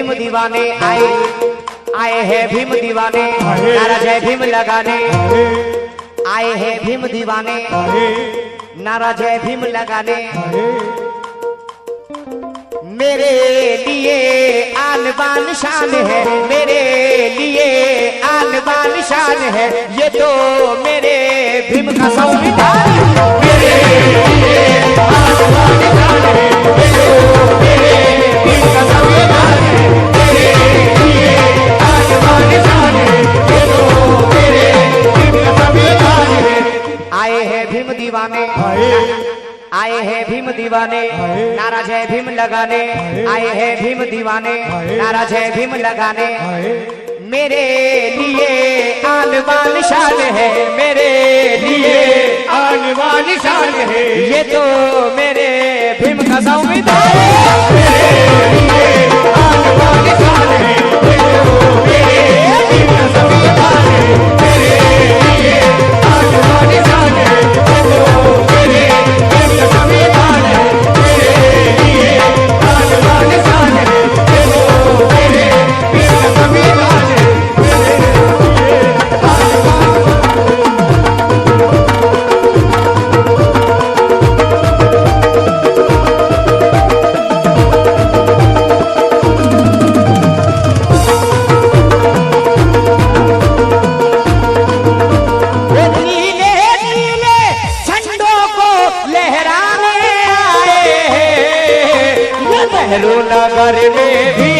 भीम दीवाने आए हैं भीम दीवाने, नारा जय भीम लगाने। आए हैं भीम दीवाने, नारा जय भीम लगाने। मेरे लिए आन बान शान है, मेरे लिए आन बान शान है, ये तो मेरे भीम का संविधान है। मेरे लिए आन बान शान है, ये तो मेरे भीम का संविधान है। मेरे लिए आन बान शान है, ये तो मेरे भीम का संविधान है। आए हैं भीम दीवाने, आए हैं भीम दीवाने, नारा जय भीम लगाने। आए हैं भीम दीवाने, नारा जय भीम लगाने। मेरे लिए आन बान शान है, मेरे लिए आन बान शान है, ये तो मेरे भीम का संविधान है। मेरे लिए आन बान शान है, ये तो मेरे भीम का संविधान है। मेरे लिए आन बान शान है, ये तो मेरे भीम का संविधान है। मेरे लिए आन बान शान है, ये तो मेरे भीम का संविधान है। नगर में भी